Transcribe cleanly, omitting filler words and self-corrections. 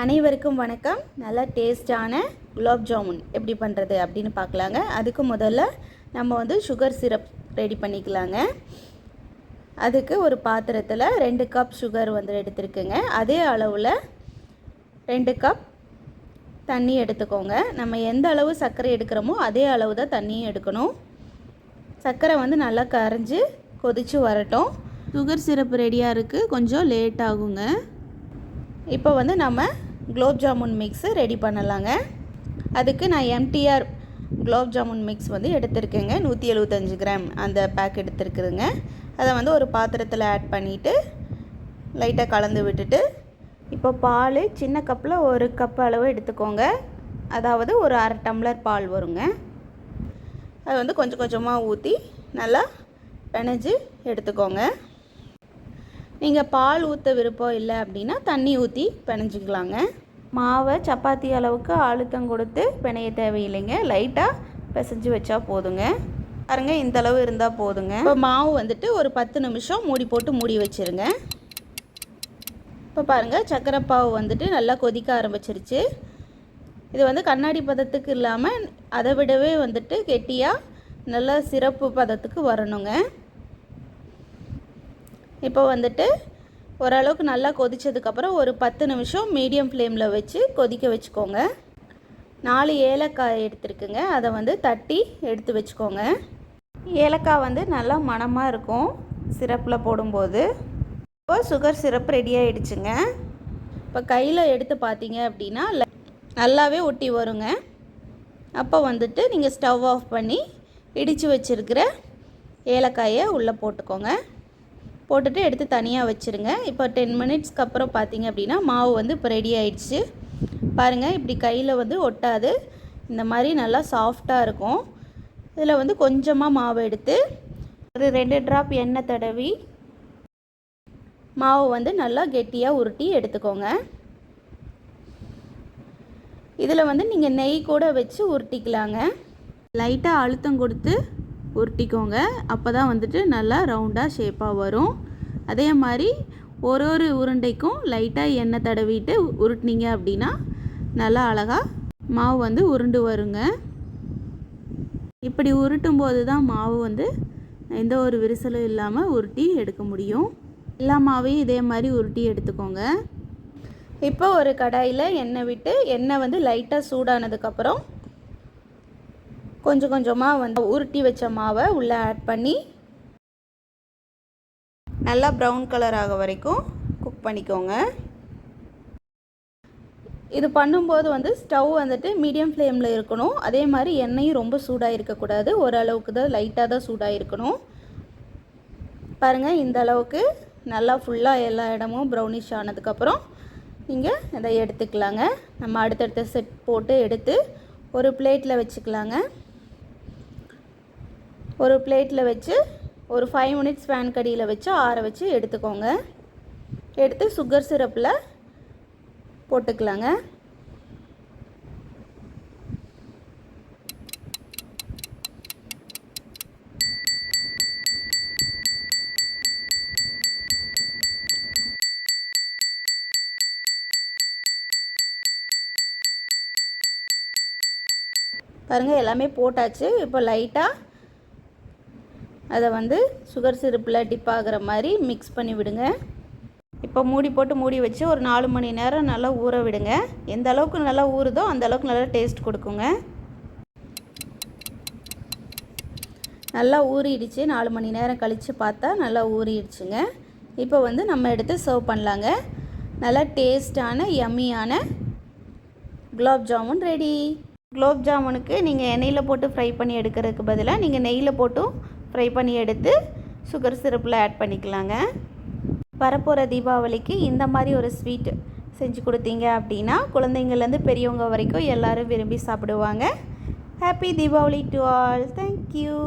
அனைவருக்கும் வணக்கம். நல்ல டேஸ்டான குலாப் ஜாமுன் எப்படி பண்ணுறது அப்படின்னு பார்க்கலாங்க. அதுக்கு முதல்ல நம்ம சுகர் சிரப் ரெடி பண்ணிக்கலாங்க. அதுக்கு ஒரு பாத்திரத்தில் 2 கப் சுகர் எடுத்துருக்குங்க. அதே அளவில் 2 கப் தண்ணி எடுத்துக்கோங்க. நம்ம எந்த அளவு சர்க்கரை எடுக்கிறோமோ அதே அளவு தான் தண்ணியும் எடுக்கணும். சர்க்கரை நல்லா கரைஞ்சி கொதித்து வரட்டும். சுகர் சிரப் ரெடியாக இருக்குது, கொஞ்சம் லேட் ஆகுங்க. இப்போ நம்ம குலாப் ஜாமுன் மிக்ஸு ரெடி பண்ணலாங்க. அதுக்கு நான் எம்டிஆர் குலாப் ஜாமுன் மிக்ஸ் எடுத்துருக்கேங்க. 175 கிராம் அந்த பேக் எடுத்துருக்குதுங்க. அதை ஒரு பாத்திரத்தில் ஆட் பண்ணிவிட்டு லைட்டாக கலந்து விட்டுட்டு, இப்போ பால் சின்ன கப்பில் 1 கப் அளவு எடுத்துக்கோங்க. அதாவது ஒரு அரை டம்ளர் பால் வருங்க. அது கொஞ்சம் கொஞ்சமாக ஊற்றி நல்லா பிணைஞ்சு எடுத்துக்கோங்க. நீங்கள் பால் ஊற்ற விருப்பம் இல்லை அப்படின்னா தண்ணி ஊற்றி பிணைஞ்சிக்கலாங்க. மாவை சப்பாத்தி அளவுக்கு அழுத்தம் கொடுத்து பிணைய தேவையில்லைங்க. லைட்டாக பிசைஞ்சு வச்சா போதுங்க. பாருங்க, இந்த அளவு இருந்தால் போதுங்க. இப்போ மாவு ஒரு 10 நிமிஷம் மூடி போட்டு மூடி வச்சுருங்க. இப்போ பாருங்கள், சர்க்கரை பாவு நல்லா கொதிக்க ஆரம்பிச்சிருச்சு. இது கண்ணாடி பதத்துக்கு இல்லாமல் அதை விடவே கெட்டியாக நல்லா சிறப்பு பதத்துக்கு வரணுங்க. இப்போ ஓரளவுக்கு நல்லா கொதித்ததுக்கப்புறம் ஒரு 10 நிமிஷம் மீடியம் ஃப்ளேமில் வச்சு கொதிக்க வச்சுக்கோங்க. 4 ஏலக்காய் எடுத்துருக்குங்க. அதை தட்டி எடுத்து வச்சுக்கோங்க. ஏலக்காய் நல்லா மணமாக இருக்கும் சிரப்பில் போடும்போது. இப்போ சுகர் சிரப் ரெடி ஆகிடுச்சுங்க. இப்போ கையில் எடுத்து பார்த்தீங்க அப்படின்னா நல்லாவே ஒட்டி வருங்க. அப்போ நீங்கள் ஸ்டவ் ஆஃப் பண்ணி இடித்து வச்சுருக்கிற ஏலக்காயை உள்ளே போட்டுக்கோங்க. போட்டுட்டு எடுத்து தனியாக வச்சுருங்க. இப்போ 10 மினிட்ஸ்க்கு அப்புறம் பார்த்தீங்க அப்படின்னா மாவு இப்போ ரெடி ஆயிடுச்சு. பாருங்கள், இப்படி கையில் ஒட்டாது, இந்த மாதிரி நல்லா சாஃப்டாக இருக்கும். இதில் கொஞ்சமாக மாவு எடுத்து ஒரு 2 ட்ராப் எண்ணெய் தடவி மாவு நல்லா கெட்டியாக உருட்டி எடுத்துக்கோங்க. இதில் நீங்கள் நெய் கூட வச்சு உருட்டிக்கலாங்க. லைட்டாக அழுத்தம் கொடுத்து உருட்டிக்கோங்க. அப்போ தான் நல்லா ரவுண்டாக ஷேப்பாக வரும். அதே மாதிரி ஒரு உருண்டைக்கும் லைட்டாக எண்ணெய் தடவிட்டு உருட்டினீங்க அப்படின்னா நல்லா அழகாக மாவு உருண்டு வருங்க. இப்படி உருட்டும் போது தான் மாவு எந்த ஒரு விரிசலும் இல்லாமல் உருட்டி எடுக்க முடியும். எல்லா மாவையும் இதே மாதிரி உருட்டி எடுத்துக்கோங்க. இப்போ ஒரு கடாயில் எண்ணெய் விட்டு எண்ணெய் லைட்டாக சூடானதுக்கப்புறம் கொஞ்சம் கொஞ்சமாக உருட்டி வச்ச மாவை உள்ளே ஆட் பண்ணி நல்லா ப்ரௌன் கலர் ஆக வரைக்கும் குக் பண்ணிக்கோங்க. இது பண்ணும்போது ஸ்டவ் மீடியம் ஃப்ளேமில் இருக்கணும். அதே மாதிரி எண்ணெயும் ரொம்ப சூடாக இருக்கக்கூடாது. ஓரளவுக்கு தான் லைட்டாக தான் சூடாக இருக்கணும். பாருங்கள், இந்த அளவுக்கு நல்லா ஃபுல்லாக எல்லா இடமும் ப்ரௌனிஷ் ஆனதுக்கப்புறம் நீங்கள் இதை எடுத்துக்கலாங்க. நம்ம அடுத்தடுத்த செட் போட்டு எடுத்து ஒரு பிளேட்டில் வச்சுக்கலாங்க. ஒரு பிளேட்டில் வச்சு ஒரு 5 மினிட்ஸ் ஃபேன் கடியில் வச்சு ஆற வச்சு எடுத்துக்கோங்க. எடுத்து சுகர் சிரப்பில் போட்டுக்கலாங்க. பாருங்கள், எல்லாமே போட்டாச்சு. இப்போ லைட்டாக அதை சுகர் சிரப்பில் டிப் ஆகிற மாதிரி மிக்ஸ் பண்ணி விடுங்க. இப்போ மூடி போட்டு மூடி வச்சு ஒரு 4 மணி நேரம் நல்லா ஊற விடுங்க. எந்த அளவுக்கு நல்லா ஊறுதோ அந்த அளவுக்கு நல்லா டேஸ்ட் கொடுக்குங்க. நல்லா ஊறிடுச்சு. 4 மணி நேரம் கழித்து பார்த்தா நல்லா ஊறிடுச்சுங்க. இப்போ நம்ம எடுத்து சர்வ் பண்ணலாங்க. நல்லா டேஸ்டான யம்மியான குலாப் ஜாமுன் ரெடி. குலாப் ஜாமுனுக்கு நீங்கள் எண்ணெயில் போட்டு ஃப்ரை பண்ணி எடுக்கிறதுக்கு பதிலாக நீங்கள் நெய்யில் போட்டும் ஃப்ரை பண்ணி எடுத்து சுகர் சிரப்பில் ஆட் பண்ணிக்கலாங்க. வரப்போகிற தீபாவளிக்கு இந்த மாதிரி ஒரு ஸ்வீட் செஞ்சு கொடுத்தீங்க அப்படின்னா குழந்தைங்கள்லேருந்து பெரியவங்க வரைக்கும் எல்லோரும் விரும்பி சாப்பிடுவாங்க. Happy Deepavali to all. Thank you.